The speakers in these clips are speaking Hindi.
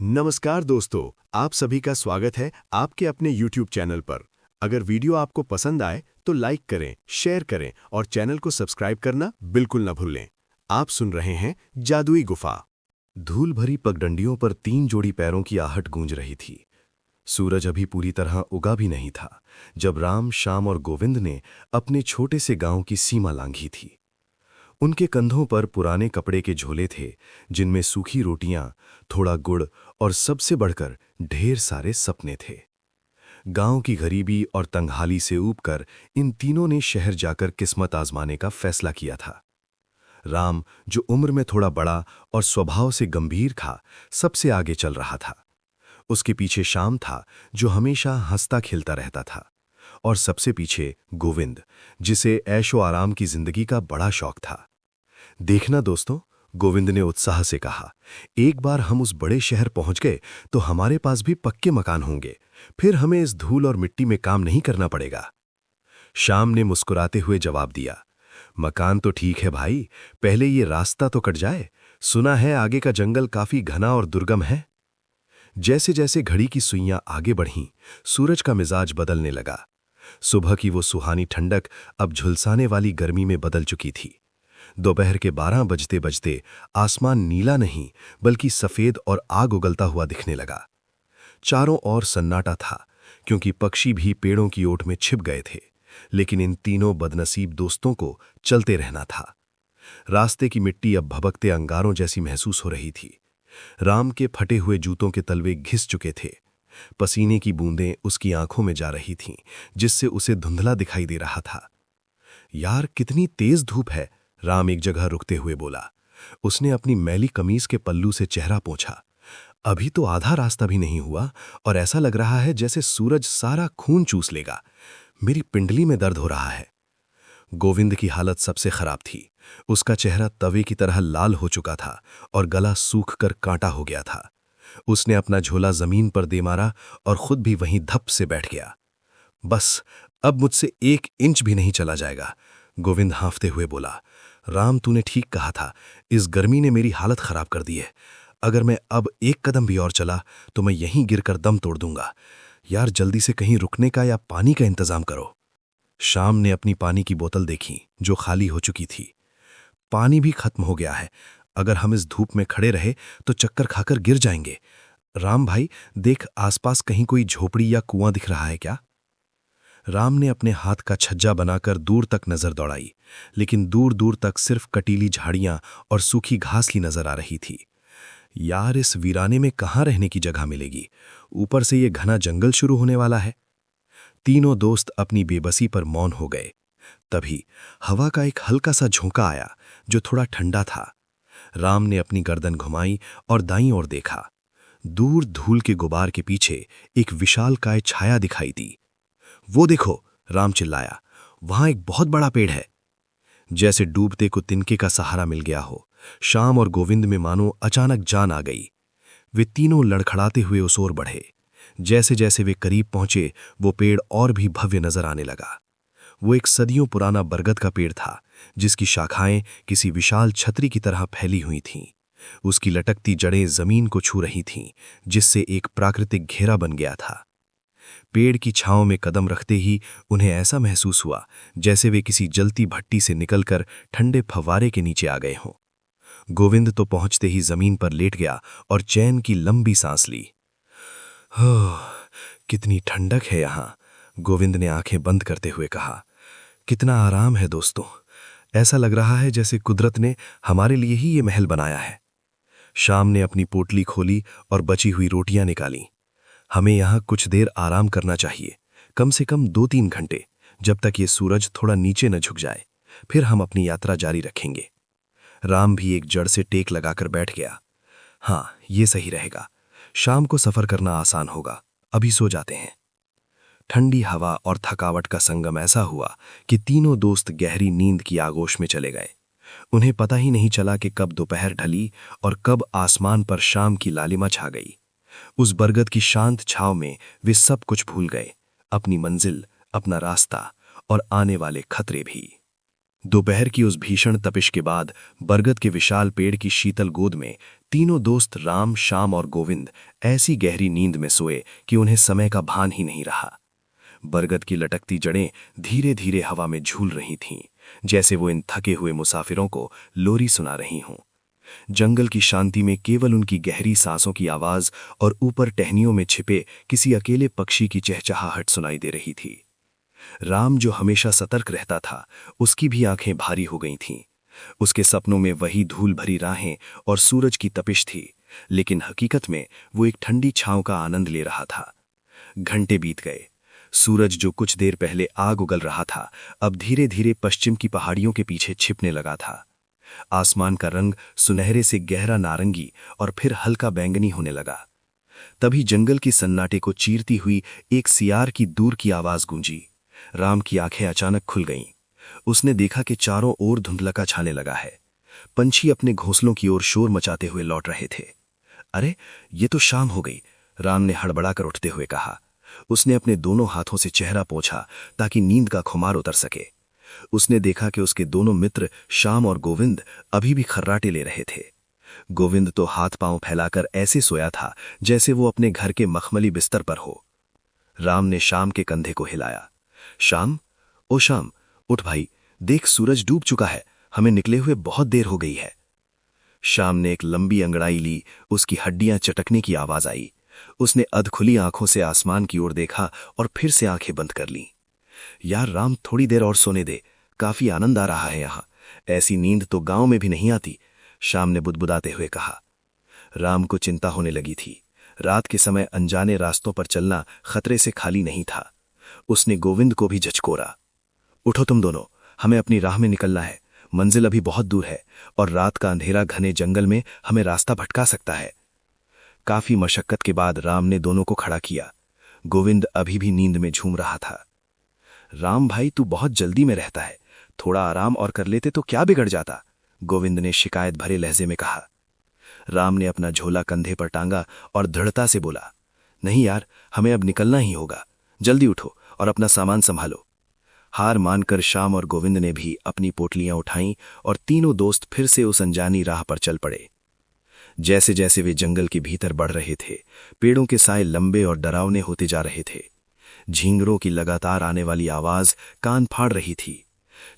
नमस्कार दोस्तों, आप सभी का स्वागत है आपके अपने YouTube चैनल पर। अगर वीडियो आपको पसंद आए तो लाइक करें, शेयर करें और चैनल को सब्सक्राइब करना बिल्कुल न भूलें। आप सुन रहे हैं जादुई गुफा। धूल भरी पगडंडियों पर 3 जोड़ी पैरों की आहट गूंज रही थी। सूरज अभी पूरी तरह उगा भी नहीं था जब राम, श्याम और गोविंद ने अपने छोटे से गांव की सीमा लांघी थी। उनके कंधों पर पुराने कपड़े के झोले थे, जिनमें सूखी रोटियां, थोड़ा गुड़ और सबसे बढ़कर ढेर सारे सपने थे। गांव की गरीबी और तंगहाली से ऊबकर इन तीनों ने शहर जाकर किस्मत आजमाने का फैसला किया था। राम, जो उम्र में थोड़ा बड़ा और स्वभाव से गंभीर था, सबसे आगे चल रहा था। उसके पीछे श्याम था, जो हमेशा हंसता खेलता रहता था। और सबसे पीछे गोविंद, जिसे ऐशो आराम की जिंदगी का बड़ा शौक था। देखना दोस्तों, गोविंद ने उत्साह से कहा, एक बार हम उस बड़े शहर पहुंच गए तो हमारे पास भी पक्के मकान होंगे। फिर हमें इस धूल और मिट्टी में काम नहीं करना पड़ेगा। श्याम ने मुस्कुराते हुए जवाब दिया, मकान तो ठीक है भाई, पहले ये रास्ता तो कट जाए। सुना है आगे का जंगल काफी घना और दुर्गम है। जैसे जैसे घड़ी की सुइयां आगे बढ़ीं, सूरज का मिजाज बदलने लगा। सुबह की वो सुहानी ठंडक अब झुलसाने वाली गर्मी में बदल चुकी थी। दोपहर के 12 बजते बजते आसमान नीला नहीं बल्कि सफेद और आग उगलता हुआ दिखने लगा। चारों ओर सन्नाटा था, क्योंकि पक्षी भी पेड़ों की ओट में छिप गए थे। लेकिन इन तीनों बदनसीब दोस्तों को चलते रहना था। रास्ते की मिट्टी अब भभकते अंगारों जैसी महसूस हो रही थी। राम के फटे हुए जूतों के तलवे घिस चुके थे। पसीने की बूंदें उसकी आंखों में जा रही थीं, जिससे उसे धुंधला दिखाई दे रहा था। यार, कितनी तेज धूप है, राम एक जगह रुकते हुए बोला। उसने अपनी मैली कमीज के पल्लू से चेहरा पोंछा। अभी तो आधा रास्ता भी नहीं हुआ और ऐसा लग रहा है जैसे सूरज सारा खून चूस लेगा। मेरी पिंडली में दर्द हो रहा है। गोविंद की हालत सबसे खराब थी। उसका चेहरा तवे की तरह लाल हो चुका था और गला सूख कर कांटा हो गया था। उसने अपना झोला जमीन पर दे मारा और खुद भी वहीं धप से बैठ गया। बस, अब मुझसे 1 इंच भी नहीं चला जाएगा, गोविंद हांफते हुए बोला। राम, तूने ठीक कहा था, इस गर्मी ने मेरी हालत खराब कर दी है। अगर मैं अब 1 कदम भी और चला तो मैं यहीं गिरकर दम तोड़ दूंगा। यार, जल्दी से कहीं रुकने का या पानी का इंतजाम करो। श्याम ने अपनी पानी की बोतल देखी, जो खाली हो चुकी थी। पानी भी खत्म हो गया है। अगर हम इस धूप में खड़े रहे तो चक्कर खाकर गिर जाएंगे। राम भाई, देख, आसपास कहीं कोई झोपड़ी या कुआं दिख रहा है क्या? राम ने अपने हाथ का छज्जा बनाकर दूर तक नजर दौड़ाई, लेकिन दूर दूर तक सिर्फ कटीली झाड़ियां और सूखी घास ही नजर आ रही थी। यार, इस वीराने में कहाँ रहने की जगह मिलेगी? ऊपर से ये घना जंगल शुरू होने वाला है। तीनों दोस्त अपनी बेबसी पर मौन हो गए। तभी हवा का एक हल्का सा झोंका आया, जो थोड़ा ठंडा था। राम ने अपनी गर्दन घुमाई और दाईं ओर देखा। दूर धूल के गुबार के पीछे एक विशालकाय छाया दिखाई दी। वो देखो, राम चिल्लाया, वहां एक बहुत बड़ा पेड़ है। जैसे डूबते को तिनके का सहारा मिल गया हो, श्याम और गोविंद में मानो अचानक जान आ गई। वे तीनों लड़खड़ाते हुए उस ओर बढ़े। जैसे जैसे वे करीब पहुंचे, वो पेड़ और भी भव्य नजर आने लगा। वो एक सदियों पुराना बरगद का पेड़ था, जिसकी शाखाएं किसी विशाल छतरी की तरह फैली हुई थीं। उसकी लटकती जड़ें जमीन को छू रही थीं, जिससे एक प्राकृतिक घेरा बन गया था। पेड़ की छांव में कदम रखते ही उन्हें ऐसा महसूस हुआ जैसे वे किसी जलती भट्टी से निकलकर ठंडे फव्वारे के नीचे आ गए हों। गोविंद तो पहुंचते ही जमीन पर लेट गया और चैन की लंबी सांस ली। हो, कितनी ठंडक है यहाँ, गोविंद ने आंखें बंद करते हुए कहा। कितना आराम है दोस्तों, ऐसा लग रहा है जैसे कुदरत ने हमारे लिए ही ये महल बनाया है। श्याम ने अपनी पोटली खोली और बची हुई रोटियां निकाली। हमें यहाँ कुछ देर आराम करना चाहिए, कम से कम 2-3 घंटे, जब तक ये सूरज थोड़ा नीचे न झुक जाए। फिर हम अपनी यात्रा जारी रखेंगे। राम भी एक जड़ से टेक लगाकर बैठ गया। हाँ, ये सही रहेगा। शाम को सफर करना आसान होगा। अभी सो जाते हैं। ठंडी हवा और थकावट का संगम ऐसा हुआ कि तीनों दोस्त गहरी नींद की आगोश में चले गए। उन्हें पता ही नहीं चला कि कब दोपहर ढली और कब आसमान पर शाम की लालिमा छा गई। उस बरगद की शांत छाव में वे सब कुछ भूल गए, अपनी मंजिल, अपना रास्ता और आने वाले खतरे भी। दोपहर की उस भीषण तपिश के बाद बरगद के विशाल पेड़ की शीतल गोद में तीनों दोस्त राम, श्याम और गोविंद ऐसी गहरी नींद में सोए कि उन्हें समय का भान ही नहीं रहा। बरगद की लटकती जड़ें धीरे धीरे हवा में झूल रही थीं, जैसे वो इन थके हुए मुसाफिरों को लोरी सुना रही हों। जंगल की शांति में केवल उनकी गहरी सांसों की आवाज और ऊपर टहनियों में छिपे किसी अकेले पक्षी की चहचहाहट सुनाई दे रही थी। राम, जो हमेशा सतर्क रहता था, उसकी भी आंखें भारी हो गई थीं। उसके सपनों में वही धूल भरी राहें और सूरज की तपिश थी, लेकिन हकीकत में वो एक ठंडी छांव का आनंद ले रहा था। घंटे बीत गए। सूरज, जो कुछ देर पहले आग उगल रहा था, अब धीरे धीरे पश्चिम की पहाड़ियों के पीछे छिपने लगा था। आसमान का रंग सुनहरे से गहरा नारंगी और फिर हल्का बैंगनी होने लगा। तभी जंगल की सन्नाटे को चीरती हुई एक सियार की दूर की आवाज गूंजी। राम की आंखें अचानक खुल गईं। उसने देखा कि चारों ओर धुंधलका छाने लगा है। पंछी अपने घोंसलों की ओर शोर मचाते हुए लौट रहे थे। अरे, ये तो शाम हो गई, राम ने हड़बड़ाकर उठते हुए कहा। उसने अपने दोनों हाथों से चेहरा पोंछा ताकि नींद का खुमार उतर सके। उसने देखा कि उसके दोनों मित्र श्याम और गोविंद अभी भी खर्राटे ले रहे थे। गोविंद तो हाथ पांव फैलाकर ऐसे सोया था जैसे वो अपने घर के मखमली बिस्तर पर हो। राम ने श्याम के कंधे को हिलाया। श्याम, ओ श्याम, उठ भाई, देख सूरज डूब चुका है, हमें निकले हुए बहुत देर हो गई है। श्याम ने एक लंबी अंगड़ाई ली। उसकी हड्डियां चटकने की आवाज आई। उसने अधखुली आंखों से आसमान की ओर देखा और फिर से आंखें बंद कर लीं। यार राम, थोड़ी देर और सोने दे, काफी आनंद आ रहा है यहां। ऐसी नींद तो गांव में भी नहीं आती, श्याम ने बुदबुदाते हुए कहा। राम को चिंता होने लगी थी। रात के समय अनजाने रास्तों पर चलना खतरे से खाली नहीं था। उसने गोविंद को भी झचकोरा। उठो तुम दोनों, हमें अपनी राह में निकलना है। मंजिल अभी बहुत दूर है और रात का अंधेरा घने जंगल में हमें रास्ता भटका सकता है। काफी मशक्कत के बाद राम ने दोनों को खड़ा किया। गोविंद अभी भी नींद में झूम रहा था। राम भाई, तू बहुत जल्दी में रहता है, थोड़ा आराम और कर लेते तो क्या बिगड़ जाता, गोविंद ने शिकायत भरे लहजे में कहा। राम ने अपना झोला कंधे पर टांगा और दृढ़ता से बोला, नहीं यार, हमें अब निकलना ही होगा। जल्दी उठो और अपना सामान संभालो। हार मानकर श्याम और गोविंद ने भी अपनी पोटलियां उठाईं और तीनों दोस्त फिर से उस अनजानी राह पर चल पड़े। जैसे जैसे वे जंगल के भीतर बढ़ रहे थे, पेड़ों के साए लंबे और डरावने होते जा रहे थे। झींगरों की लगातार आने वाली आवाज कान फाड़ रही थी।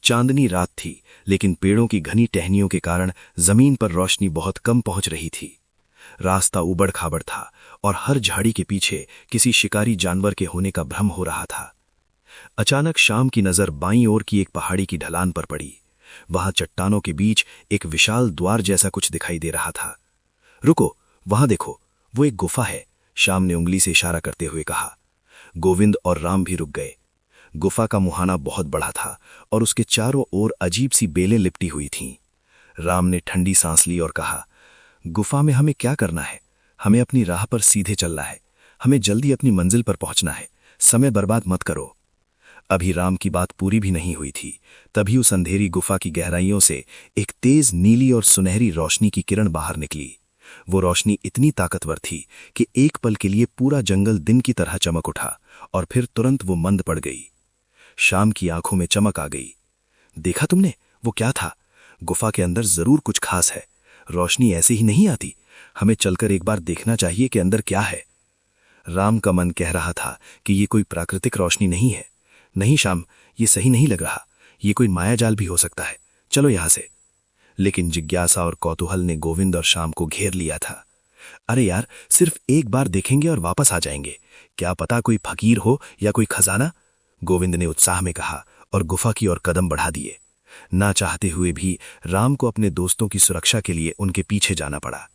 चांदनी रात थी, लेकिन पेड़ों की घनी टहनियों के कारण जमीन पर रोशनी बहुत कम पहुंच रही थी। रास्ता उबड़ खाबड़ था और हर झाड़ी के पीछे किसी शिकारी जानवर के होने का भ्रम हो रहा था। अचानक श्याम की नजर बाईं ओर की एक पहाड़ी की ढलान पर पड़ी। वहां चट्टानों के बीच एक विशाल द्वार जैसा कुछ दिखाई दे रहा था। रुको, वहां देखो, वो एक गुफा है, श्याम ने उंगली से इशारा करते हुए कहा। गोविंद और राम भी रुक गए। गुफा का मुहाना बहुत बड़ा था और उसके चारों ओर अजीब सी बेलें लिपटी हुई थीं। राम ने ठंडी सांस ली और कहा, गुफा में हमें क्या करना है? हमें अपनी राह पर सीधे चलना है। हमें जल्दी अपनी मंजिल पर पहुंचना है। समय बर्बाद मत करो। अभी राम की बात पूरी भी नहीं हुई थी, तभी उस अंधेरी गुफा की गहराइयों से एक तेज नीली और सुनहरी रोशनी की किरण बाहर निकली। वो रोशनी इतनी ताकतवर थी कि एक पल के लिए पूरा जंगल दिन की तरह चमक उठा और फिर तुरंत वो मंद पड़ गई। श्याम की आंखों में चमक आ गई। देखा तुमने, वो क्या था? गुफा के अंदर जरूर कुछ खास है। रोशनी ऐसे ही नहीं आती, हमें चलकर एक बार देखना चाहिए कि अंदर क्या है। राम का मन कह रहा था कि ये कोई प्राकृतिक रोशनी नहीं है। नहीं श्याम, ये सही नहीं लग रहा, ये कोई मायाजाल भी हो सकता है, चलो यहां से। लेकिन जिज्ञासा और कौतूहल ने गोविंद और श्याम को घेर लिया था। अरे यार, सिर्फ एक बार देखेंगे और वापस आ जाएंगे, क्या पता कोई फकीर हो या कोई खजाना, गोविंद ने उत्साह में कहा और गुफा की ओर कदम बढ़ा दिए। ना चाहते हुए भी राम को अपने दोस्तों की सुरक्षा के लिए उनके पीछे जाना पड़ा।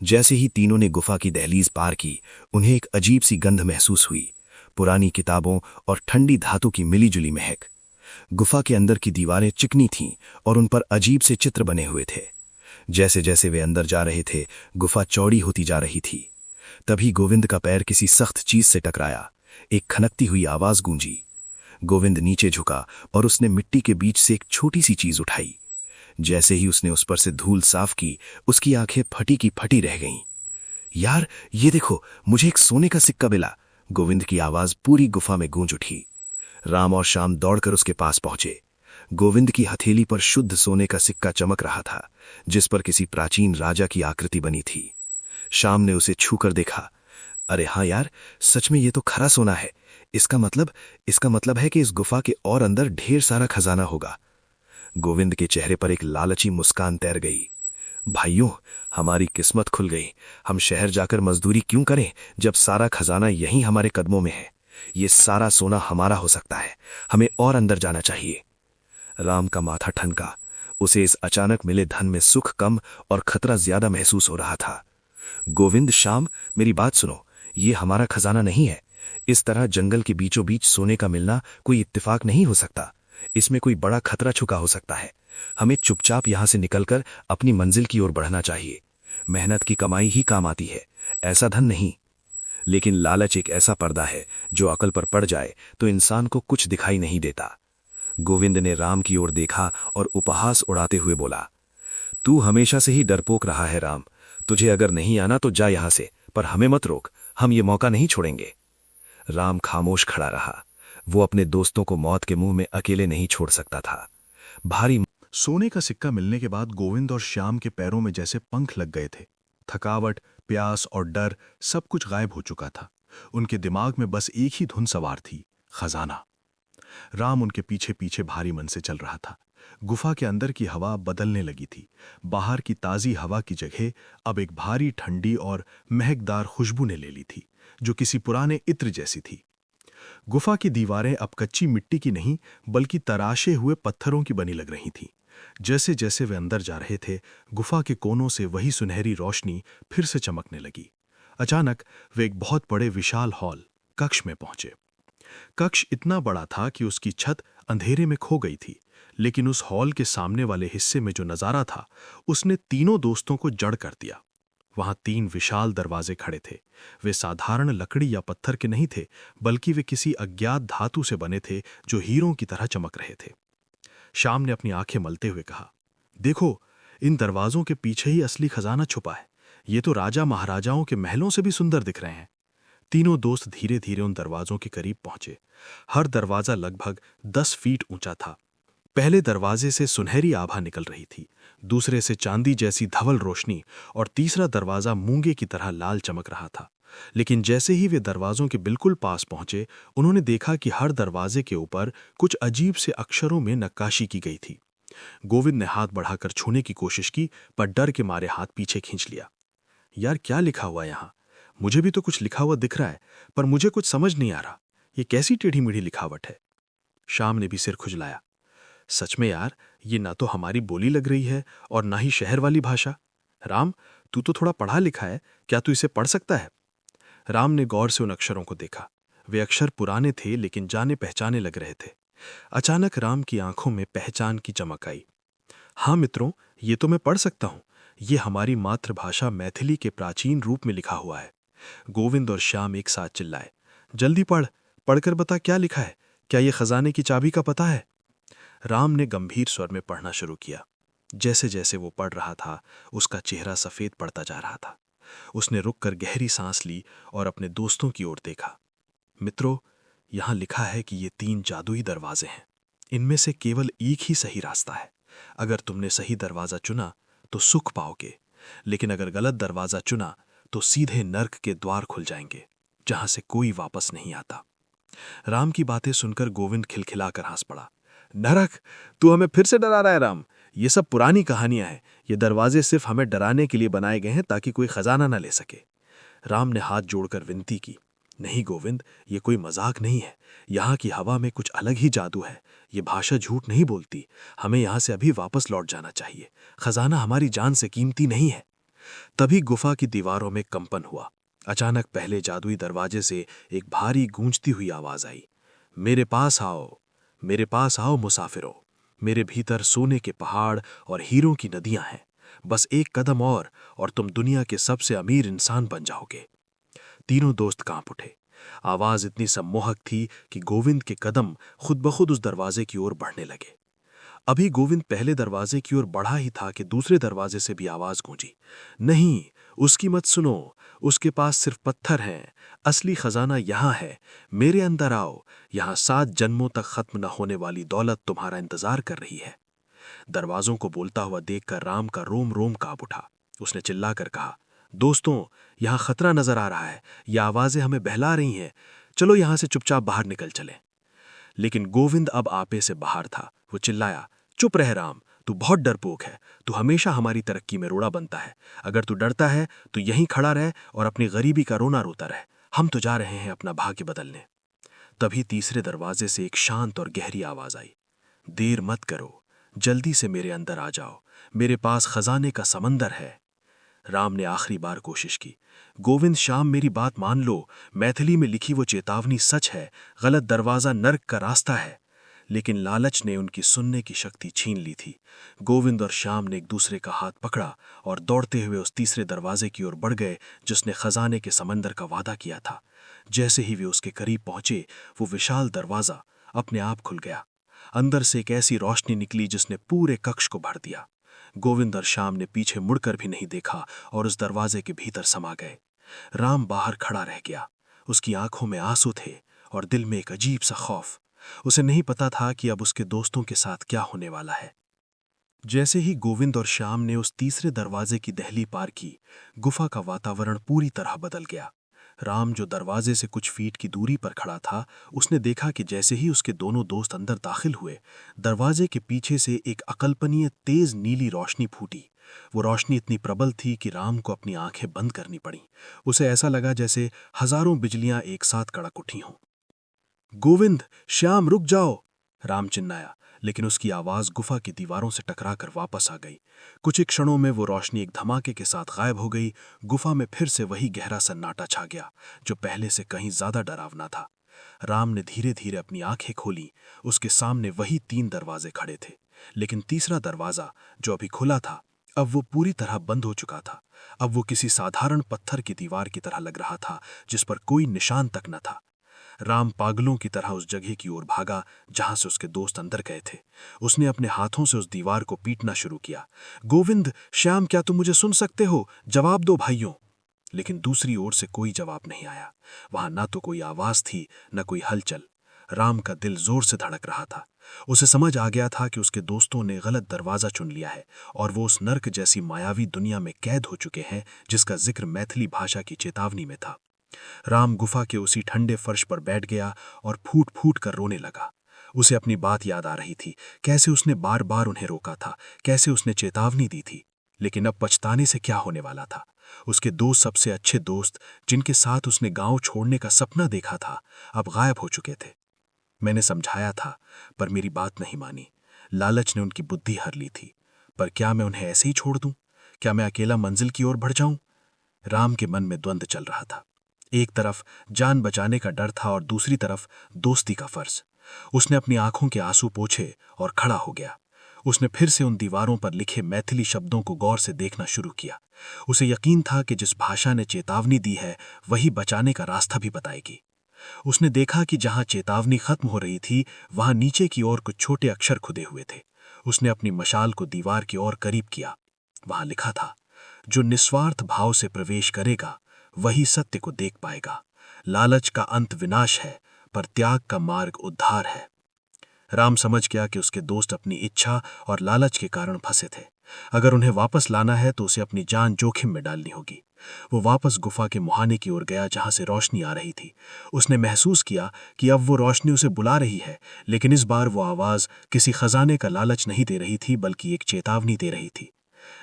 जैसे ही तीनों ने गुफा की दहलीज पार की, उन्हें एक अजीब सी गंध महसूस हुई, पुरानी किताबों और ठंडी धातु की मिलीजुली महक। गुफा के अंदर की दीवारें चिकनी थीं और उन पर अजीब से चित्र बने हुए थे। जैसे जैसे वे अंदर जा रहे थे, गुफा चौड़ी होती जा रही थी। तभी गोविंद का पैर किसी सख्त चीज से टकराया। एक खनकती हुई आवाज गूंजी। गोविंद नीचे झुका और उसने मिट्टी के बीच से एक छोटी सी चीज उठाई। जैसे ही उसने उस पर से धूल साफ की, उसकी आंखें फटी की फटी रह गईं। यार, ये देखो, मुझे एक सोने का सिक्का मिला, गोविंद की आवाज पूरी गुफा में गूंज उठी। राम और श्याम दौड़कर उसके पास पहुंचे। गोविंद की हथेली पर शुद्ध सोने का सिक्का चमक रहा था, जिस पर किसी प्राचीन राजा की आकृति बनी थी। श्याम ने उसे छूकर देखा। अरे हाँ यार, सच में ये तो खरा सोना है। इसका मतलब है कि इस गुफा के और अंदर ढेर सारा खजाना होगा। गोविंद के चेहरे पर एक लालची मुस्कान तैर गई। भाइयों, हमारी किस्मत खुल गई। हम शहर जाकर मजदूरी क्यों करें जब सारा खजाना यहीं हमारे कदमों में है। ये सारा सोना हमारा हो सकता है। हमें और अंदर जाना चाहिए। राम का माथा ठनका। उसे इस अचानक मिले धन में सुख कम और खतरा ज्यादा महसूस हो रहा था। गोविंद, श्याम, मेरी बात सुनो। ये हमारा खजाना नहीं है। इस तरह जंगल के बीचों बीच सोने का मिलना कोई इत्तेफाक नहीं हो सकता। इसमें कोई बड़ा खतरा छुपा हो सकता है। हमें चुपचाप यहां से निकलकर अपनी मंजिल की ओर बढ़ना चाहिए। मेहनत की कमाई ही काम आती है, ऐसा धन नहीं। लेकिन लालच एक ऐसा पर्दा है जो अकल पर पड़ जाए तो इंसान को कुछ दिखाई नहीं देता। गोविंद ने राम की ओर देखा और उपहास उड़ाते हुए बोला, तू हमेशा से ही डरपोक रहा है राम। तुझे अगर नहीं आना तो जा यहां से, पर हमें मत रोक। हम ये मौका नहीं छोड़ेंगे। राम खामोश खड़ा रहा। वो अपने दोस्तों को मौत के मुंह में अकेले नहीं छोड़ सकता था। भारी सोने का सिक्का मिलने के बाद गोविंद और श्याम के पैरों में जैसे पंख लग गए थे। थकावट, प्यास और डर सब कुछ गायब हो चुका था। उनके दिमाग में बस एक ही धुन सवार थी, खजाना। राम उनके पीछे पीछे भारी मन से चल रहा था। गुफा के अंदर की हवा बदलने लगी थी। बाहर की ताजी हवा की जगह अब एक भारी ठंडी और महकदार खुशबू ने ले ली थी, जो किसी पुराने इत्र जैसी थी। गुफा की दीवारें अब कच्ची मिट्टी की नहीं बल्कि तराशे हुए पत्थरों की बनी लग रही थीं। जैसे जैसे वे अंदर जा रहे थे, गुफा के कोनों से वही सुनहरी रोशनी फिर से चमकने लगी। अचानक वे एक बहुत बड़े विशाल हॉल, कक्ष में पहुंचे। कक्ष इतना बड़ा था कि उसकी छत अंधेरे में खो गई थी, लेकिन उस हॉल के सामने वाले हिस्से में जो नजारा था, उसने तीनों दोस्तों को जड़ कर दिया। वहां 3 विशाल दरवाजे खड़े थे। वे साधारण लकड़ी या पत्थर के नहीं थे, बल्कि वे किसी अज्ञात धातु से बने थे जो हीरों की तरह चमक रहे थे। श्याम ने अपनी आंखें मलते हुए कहा, देखो, इन दरवाजों के पीछे ही असली खजाना छुपा है। ये तो राजा महाराजाओं के महलों से भी सुंदर दिख रहे हैं। तीनों दोस्त धीरे धीरे उन दरवाजों के करीब पहुंचे। हर दरवाजा लगभग 10 फीट ऊंचा था। पहले दरवाजे से सुनहरी आभा निकल रही थी, दूसरे से चांदी जैसी धवल रोशनी, और तीसरा दरवाजा मूंगे की तरह लाल चमक रहा था। लेकिन जैसे ही वे दरवाजों के बिल्कुल पास पहुंचे, उन्होंने देखा कि हर दरवाजे के ऊपर कुछ अजीब से अक्षरों में नक्काशी की गई थी। गोविंद ने हाथ बढ़ाकर छूने की कोशिश की, पर डर के मारे हाथ पीछे खींच लिया। यार, क्या लिखा हुआ यहाँ? मुझे भी तो कुछ लिखा हुआ दिख रहा है, पर मुझे कुछ समझ नहीं आ रहा। ये कैसी टेढ़ी मेढ़ी लिखावट है? श्याम ने भी सिर खुजलाया। सच में यार, ये ना तो हमारी बोली लग रही है और ना ही शहर वाली भाषा। राम, तू तो थोड़ा पढ़ा लिखा है, क्या तू इसे पढ़ सकता है? राम ने गौर से उन अक्षरों को देखा। वे अक्षर पुराने थे, लेकिन जाने पहचाने लग रहे थे। अचानक राम की आंखों में पहचान की चमक आई। हाँ मित्रों, ये तो मैं पढ़ सकता हूँ। ये हमारी मातृभाषा मैथिली के प्राचीन रूप में लिखा हुआ है। गोविंद और श्याम एक साथ चिल्लाए, जल्दी पढ़, पढ़कर बता क्या लिखा है। क्या ये खजाने की चाबी का पता है? राम ने गंभीर स्वर में पढ़ना शुरू किया। जैसे जैसे वो पढ़ रहा था, उसका चेहरा सफेद पड़ता जा रहा था। उसने रुककर गहरी सांस ली और अपने दोस्तों की ओर देखा। मित्रों, यहां लिखा है कि ये 3 जादुई दरवाजे हैं। इनमें से केवल एक ही सही रास्ता है। अगर तुमने सही दरवाजा चुना तो सुख पाओगे, लेकिन अगर गलत दरवाजा चुना तो सीधे नर्क के द्वार खुल जाएंगे, जहां से कोई वापस नहीं आता। राम की बातें सुनकर गोविंद खिलखिलाकर हंस पड़ा। नरक? तू हमें फिर से डरा रहा है राम। ये सब पुरानी कहानियां हैं। ये दरवाजे सिर्फ हमें डराने के लिए बनाए गए हैं, ताकि कोई खजाना ना ले सके। राम ने हाथ जोड़कर विनती की, नहीं गोविंद, ये कोई मजाक नहीं है। यहाँ की हवा में कुछ अलग ही जादू है। ये भाषा झूठ नहीं बोलती। हमें यहाँ से अभी वापस लौट जाना चाहिए। खजाना हमारी जान से कीमती नहीं है। तभी गुफा की दीवारों में कंपन हुआ। अचानक पहले जादुई दरवाजे से एक भारी गूंजती हुई आवाज आई, मेरे पास आओ, मेरे पास आओ मुसाफिरों। मेरे भीतर सोने के पहाड़ और हीरों की नदियां हैं। बस एक कदम और तुम दुनिया के सबसे अमीर इंसान बन जाओगे। तीनों दोस्त कांप उठे। आवाज इतनी सम्मोहक थी कि गोविंद के कदम खुद ब खुद उस दरवाजे की ओर बढ़ने लगे। अभी गोविंद पहले दरवाजे की ओर बढ़ा ही था कि दूसरे दरवाजे से भी आवाज गूंजी, नहीं, उसकी मत सुनो, उसके पास सिर्फ पत्थर हैं, असली खजाना यहाँ है, मेरे अंदर आओ, यहाँ 7 जन्मों तक खत्म न होने वाली दौलत तुम्हारा इंतजार कर रही है। दरवाजों को बोलता हुआ देखकर राम का रोम रोम कांप उठा। उसने चिल्लाकर कहा, दोस्तों, यहाँ खतरा नजर आ रहा है, ये आवाजें हमें बहला रही हैं, चलो यहाँ से चुपचाप बाहर निकल चले। लेकिन गोविंद अब आपे से बाहर था। वो चिल्लाया, चुप रह राम, तू बहुत डरपोक है, तू हमेशा हमारी तरक्की में रोड़ा बनता है। अगर तू डरता है तो यहीं खड़ा रह और अपनी गरीबी का रोना रोता रह, हम तो जा रहे हैं अपना भाग्य बदलने। तभी तीसरे दरवाजे से एक शांत और गहरी आवाज आई, देर मत करो, जल्दी से मेरे अंदर आ जाओ, मेरे पास खजाने का समंदर है। राम ने आखिरी बार कोशिश की, गोविंद श्याम मेरी बात मान लो, मैथिली में लिखी वो चेतावनी सच है, गलत दरवाजा नर्क का रास्ता है। लेकिन लालच ने उनकी सुनने की शक्ति छीन ली थी। गोविंद और श्याम ने एक दूसरे का हाथ पकड़ा और दौड़ते हुए उस तीसरे दरवाजे की ओर बढ़ गए जिसने खजाने के समंदर का वादा किया था। जैसे ही वे उसके करीब पहुंचे, वो विशाल दरवाजा अपने आप खुल गया। अंदर से एक ऐसी रोशनी निकली जिसने पूरे कक्ष को भर दिया। गोविंद और श्याम ने पीछे मुड़कर भी नहीं देखा और उस दरवाजे के भीतर समा गए। राम बाहर खड़ा रह गया। उसकी आंखों में आंसू थे और दिल में एक अजीब सा खौफ। उसे नहीं पता था कि अब उसके दोस्तों के साथ क्या होने वाला है। जैसे ही गोविंद और श्याम ने उस तीसरे दरवाजे की दहली पार की, गुफा का वातावरण पूरी तरह बदल गया। राम, जो दरवाजे से कुछ फीट की दूरी पर खड़ा था, उसने देखा कि जैसे ही उसके दोनों दोस्त अंदर दाखिल हुए, दरवाजे के पीछे से एक अकल्पनीय तेज नीली रोशनी फूटी। वो रोशनी इतनी प्रबल थी कि राम को अपनी आंखें बंद करनी पड़ी। उसे ऐसा लगा जैसे हजारों बिजलियां एक साथ कड़क उठी हों। गोविंद, श्याम, रुक जाओ, राम चिल्लाया, लेकिन उसकी आवाज गुफा की दीवारों से टकराकर वापस आ गई। कुछ ही क्षणों में वो रोशनी एक धमाके के साथ गायब हो गई। गुफा में फिर से वही गहरा सन्नाटा छा गया, जो पहले से कहीं ज्यादा डरावना था। राम ने धीरे धीरे अपनी आंखें खोली। उसके सामने वही 3 दरवाजे खड़े थे, लेकिन तीसरा दरवाजा, जो अभी खुला था, अब वो पूरी तरह बंद हो चुका था। अब वो किसी साधारण पत्थर की दीवार की तरह लग रहा था, जिस पर कोई निशान तक न था। राम पागलों की तरह उस जगह की ओर भागा जहां से उसके दोस्त अंदर गए थे। उसने अपने हाथों से उस दीवार को पीटना शुरू किया। गोविंद, श्याम, क्या तुम मुझे सुन सकते हो? जवाब दो भाइयों। लेकिन दूसरी ओर से कोई जवाब नहीं आया। वहां ना तो कोई आवाज थी, न कोई हलचल। राम का दिल जोर से धड़क रहा था। उसे समझ आ गया था कि उसके दोस्तों ने गलत दरवाजा चुन लिया है और वो उस नर्क जैसी मायावी दुनिया में कैद हो चुके हैं जिसका जिक्र मैथिली भाषा की चेतावनी में था। राम गुफा के उसी ठंडे फर्श पर बैठ गया और फूट फूट कर रोने लगा। उसे अपनी बात याद आ रही थी, कैसे उसने बार बार उन्हें रोका था, कैसे उसने चेतावनी दी थी। लेकिन अब पछताने से क्या होने वाला था? उसके 2 सबसे अच्छे दोस्त, जिनके साथ उसने गांव छोड़ने का सपना देखा था, अब गायब हो चुके थे। मैंने समझाया था, पर मेरी बात नहीं मानी। लालच ने उनकी बुद्धि हर ली थी। पर क्या मैं उन्हें ऐसे ही छोड़ दूं? क्या मैं अकेला मंजिल की ओर बढ़ जाऊं? राम के मन में द्वंद्व चल रहा था। एक तरफ जान बचाने का डर था और दूसरी तरफ दोस्ती का फर्ज। उसने अपनी आंखों के आंसू पोंछे और खड़ा हो गया। उसने फिर से उन दीवारों पर लिखे मैथिली शब्दों को गौर से देखना शुरू किया। उसे यकीन था कि जिस भाषा ने चेतावनी दी है, वही बचाने का रास्ता भी बताएगी। उसने देखा कि जहां चेतावनी खत्म हो रही थी, वहां नीचे की ओर कुछ छोटे अक्षर खुदे हुए थे। उसने अपनी मशाल को दीवार की ओर करीब किया। वहां लिखा था, जो निस्वार्थ भाव से प्रवेश करेगा वही सत्य को देख पाएगा। लालच का अंत विनाश है, पर त्याग का मार्ग उद्धार है। राम समझ गया कि उसके दोस्त अपनी इच्छा और लालच के कारण फंसे थे। अगर उन्हें वापस लाना है तो उसे अपनी जान जोखिम में डालनी होगी। वो वापस गुफा के मुहाने की ओर गया जहां से रोशनी आ रही थी। उसने महसूस किया कि अब वो रोशनी उसे बुला रही है, लेकिन इस बार वो आवाज किसी खजाने का लालच नहीं दे रही थी, बल्कि एक चेतावनी दे रही थी।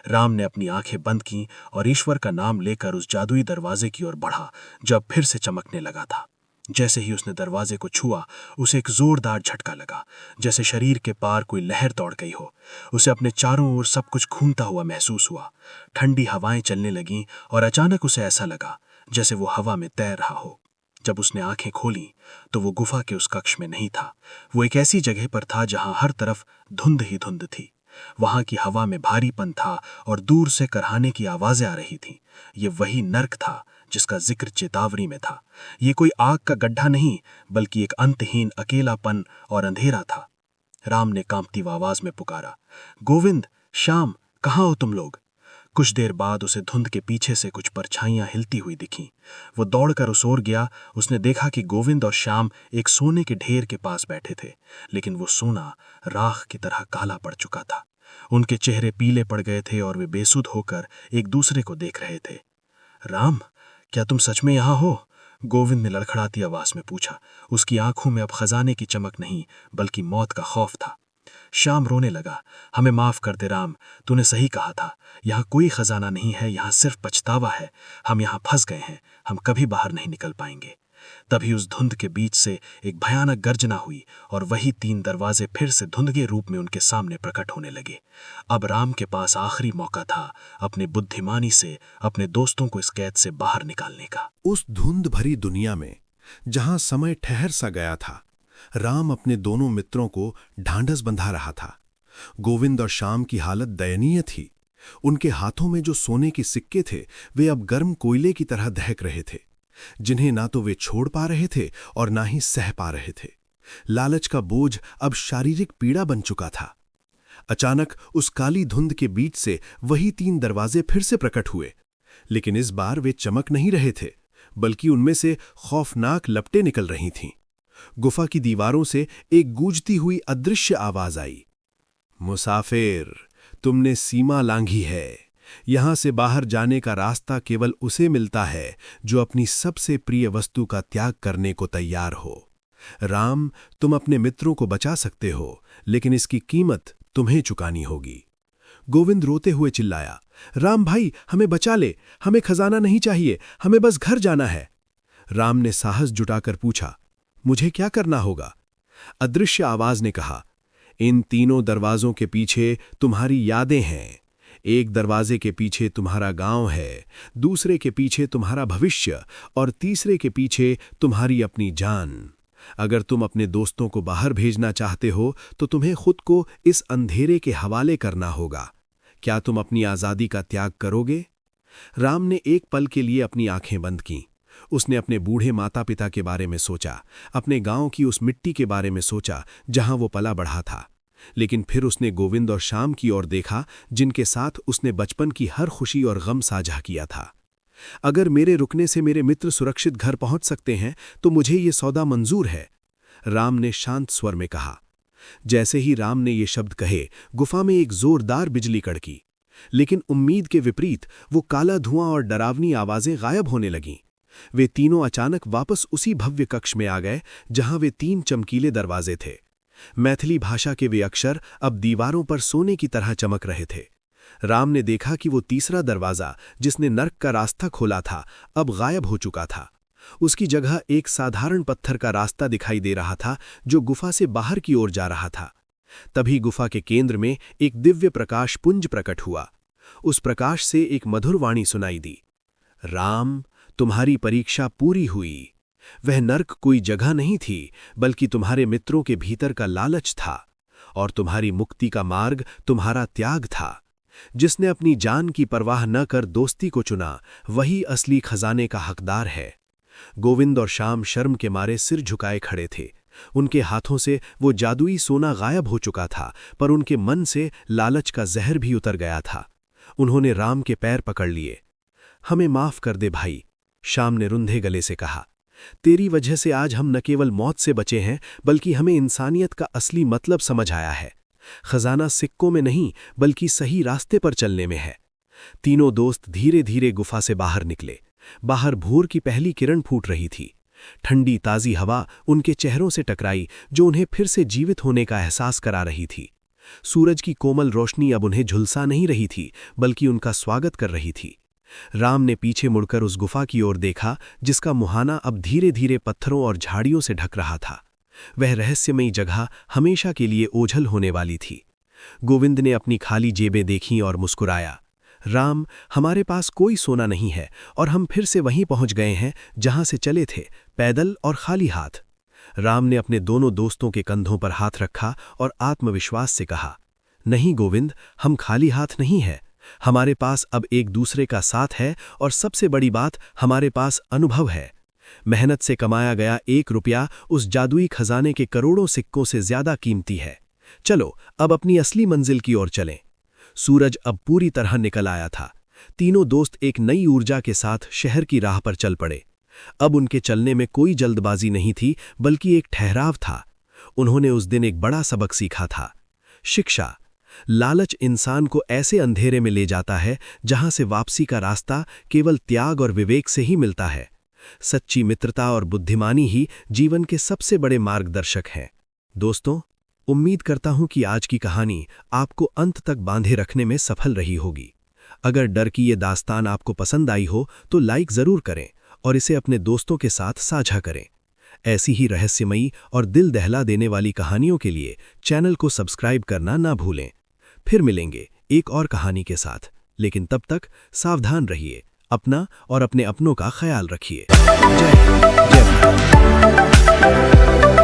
राम ने अपनी आंखें बंद की और ईश्वर का नाम लेकर उस जादुई दरवाजे की ओर बढ़ा, जब फिर से चमकने लगा था। जैसे ही उसने दरवाजे को छुआ, उसे एक जोरदार झटका लगा, जैसे शरीर के पार कोई लहर दौड़ गई हो। उसे अपने चारों ओर सब कुछ घूमता हुआ महसूस हुआ। ठंडी हवाएं चलने लगीं और अचानक उसे ऐसा लगा जैसे वो हवा में तैर रहा हो। जब उसने आंखें खोली तो वो गुफा के उस कक्ष में नहीं था। वो एक ऐसी जगह पर था जहां हर तरफ धुंध ही धुंध थी। वहां की हवा में भारीपन था और दूर से करहाने की आवाजें आ रही थीं। ये वही नर्क था जिसका जिक्र चेतावनी में था। ये कोई आग का गड्ढा नहीं, बल्कि एक अंतहीन अकेलापन और अंधेरा था। राम ने कांपती आवाज में पुकारा, गोविंद, श्याम, कहाँ हो तुम लोग? कुछ देर बाद उसे धुंध के पीछे से कुछ परछाइयां हिलती हुई दिखीं। वो दौड़कर उस ओर गया। उसने देखा कि गोविंद और श्याम एक सोने के ढेर के पास बैठे थे, लेकिन वो सोना राख की तरह काला पड़ चुका था। उनके चेहरे पीले पड़ गए थे और वे बेसुध होकर एक दूसरे को देख रहे थे। राम, क्या तुम सच में यहां हो? गोविंद ने लड़खड़ाती आवाज में पूछा। उसकी आंखों में अब खजाने की चमक नहीं, बल्कि मौत का खौफ था। श्याम रोने लगा। हमें माफ कर दे राम, तूने सही कहा था। यहाँ कोई खजाना नहीं है, यहाँ सिर्फ पछतावा है। हम यहाँ फंस गए हैं, हम कभी बाहर नहीं निकल पाएंगे। तभी उस धुंध के बीच से एक भयानक गर्जना हुई और वही 3 दरवाजे फिर से धुंध के रूप में उनके सामने प्रकट होने लगे। अब राम के पास आखिरी मौका था अपने बुद्धिमानी से अपने दोस्तों को इस कैद से बाहर निकालने का। उस धुंध भरी दुनिया में जहां समय ठहर सा गया था, राम अपने दोनों मित्रों को ढांढस बंधा रहा था। गोविंद और श्याम की हालत दयनीय थी। उनके हाथों में जो सोने के सिक्के थे वे अब गर्म कोयले की तरह दहक रहे थे, जिन्हें ना तो वे छोड़ पा रहे थे और ना ही सह पा रहे थे। लालच का बोझ अब शारीरिक पीड़ा बन चुका था। अचानक उस काली धुंध के बीच से वही 3 दरवाजे फिर से प्रकट हुए, लेकिन इस बार वे चमक नहीं रहे थे, बल्कि उनमें से खौफनाक लपटें निकल रही थीं। गुफा की दीवारों से एक गूंजती हुई अदृश्य आवाज आई। मुसाफिर, तुमने सीमा लांघी है। यहां से बाहर जाने का रास्ता केवल उसे मिलता है जो अपनी सबसे प्रिय वस्तु का त्याग करने को तैयार हो। राम, तुम अपने मित्रों को बचा सकते हो, लेकिन इसकी कीमत तुम्हें चुकानी होगी। गोविंद रोते हुए चिल्लाया, राम भाई, हमें बचा ले, हमें खजाना नहीं चाहिए, हमें बस घर जाना है। राम ने साहस जुटाकर पूछा, मुझे क्या करना होगा? अदृश्य आवाज ने कहा, इन 3 दरवाजों के पीछे तुम्हारी यादें हैं। एक दरवाजे के पीछे तुम्हारा गांव है, दूसरे के पीछे तुम्हारा भविष्य और तीसरे के पीछे तुम्हारी अपनी जान। अगर तुम अपने दोस्तों को बाहर भेजना चाहते हो तो तुम्हें खुद को इस अंधेरे के हवाले करना होगा। क्या तुम अपनी आजादी का त्याग करोगे? राम ने एक पल के लिए अपनी आंखें बंद कीं। उसने अपने बूढ़े माता पिता के बारे में सोचा, अपने गांव की उस मिट्टी के बारे में सोचा जहां वो पला बढ़ा था। लेकिन फिर उसने गोविंद और श्याम की ओर देखा, जिनके साथ उसने बचपन की हर खुशी और गम साझा किया था। अगर मेरे रुकने से मेरे मित्र सुरक्षित घर पहुंच सकते हैं तो मुझे ये सौदा मंजूर है, राम ने शांत स्वर में कहा। जैसे ही राम ने ये शब्द कहे, गुफा में एक जोरदार बिजली कड़की, लेकिन उम्मीद के विपरीत वो काला धुआं और डरावनी आवाजें गायब होने लगीं। वे तीनों अचानक वापस उसी भव्य कक्ष में आ गए जहां वे 3 चमकीले दरवाजे थे। मैथिली भाषा के वे अक्षर अब दीवारों पर सोने की तरह चमक रहे थे। राम ने देखा कि वो तीसरा दरवाजा, जिसने नर्क का रास्ता खोला था, अब गायब हो चुका था। उसकी जगह एक साधारण पत्थर का रास्ता दिखाई दे रहा था जो गुफा से बाहर की ओर जा रहा था। तभी गुफा के केंद्र में एक दिव्य प्रकाश पुंज प्रकट हुआ। उस प्रकाश से एक मधुर वाणी सुनाई दी, राम, तुम्हारी परीक्षा पूरी हुई। वह नर्क कोई जगह नहीं थी, बल्कि तुम्हारे मित्रों के भीतर का लालच था, और तुम्हारी मुक्ति का मार्ग तुम्हारा त्याग था। जिसने अपनी जान की परवाह न कर दोस्ती को चुना, वही असली खजाने का हकदार है। गोविंद और श्याम शर्म के मारे सिर झुकाए खड़े थे। उनके हाथों से वो जादुई सोना गायब हो चुका था, पर उनके मन से लालच का जहर भी उतर गया था। उन्होंने राम के पैर पकड़ लिए। हमें माफ कर दे भाई, श्याम ने रुंधे गले से कहा। तेरी वजह से आज हम न केवल मौत से बचे हैं, बल्कि हमें इंसानियत का असली मतलब समझ आया है। खजाना सिक्कों में नहीं, बल्कि सही रास्ते पर चलने में है। तीनों दोस्त धीरे धीरे गुफा से बाहर निकले। बाहर भोर की पहली किरण फूट रही थी। ठंडी ताजी हवा उनके चेहरों से टकराई, जो उन्हें फिर से जीवित होने का एहसास करा रही थी। सूरज की कोमल रोशनी अब उन्हें झुलसा नहीं रही थी, बल्कि उनका स्वागत कर रही थी। राम ने पीछे मुड़कर उस गुफा की ओर देखा, जिसका मुहाना अब धीरे धीरे पत्थरों और झाड़ियों से ढक रहा था। वह रहस्यमयी जगह हमेशा के लिए ओझल होने वाली थी। गोविंद ने अपनी खाली जेबें देखीं और मुस्कुराया। राम, हमारे पास कोई सोना नहीं है और हम फिर से वहीं पहुंच गए हैं जहां से चले थे, पैदल और खाली हाथ। राम ने अपने दोनों दोस्तों के कंधों पर हाथ रखा और आत्मविश्वास से कहा, नहीं गोविंद, हम खाली हाथ नहीं हैं। हमारे पास अब एक दूसरे का साथ है, और सबसे बड़ी बात, हमारे पास अनुभव है। मेहनत से कमाया गया 1 रुपया उस जादुई खजाने के करोड़ों सिक्कों से ज्यादा कीमती है। चलो अब अपनी असली मंजिल की ओर चलें। सूरज अब पूरी तरह निकल आया था। तीनों दोस्त एक नई ऊर्जा के साथ शहर की राह पर चल पड़े। अब उनके चलने में कोई जल्दबाजी नहीं थी, बल्कि एक ठहराव था। उन्होंने उस दिन एक बड़ा सबक सीखा था। शिक्षा। लालच इंसान को ऐसे अंधेरे में ले जाता है जहां से वापसी का रास्ता केवल त्याग और विवेक से ही मिलता है। सच्ची मित्रता और बुद्धिमानी ही जीवन के सबसे बड़े मार्गदर्शक हैं। दोस्तों, उम्मीद करता हूं कि आज की कहानी आपको अंत तक बांधे रखने में सफल रही होगी। अगर डर की ये दास्तान आपको पसंद आई हो तो लाइक जरूर करें और इसे अपने दोस्तों के साथ साझा करें। ऐसी ही रहस्यमयी और दिल दहला देने वाली कहानियों के लिए चैनल को सब्सक्राइब करना ना भूलें। फिर मिलेंगे एक और कहानी के साथ, लेकिन तब तक सावधान रहिए, अपना और अपने अपनों का ख्याल रखिए। जय हिंद, जय भारत।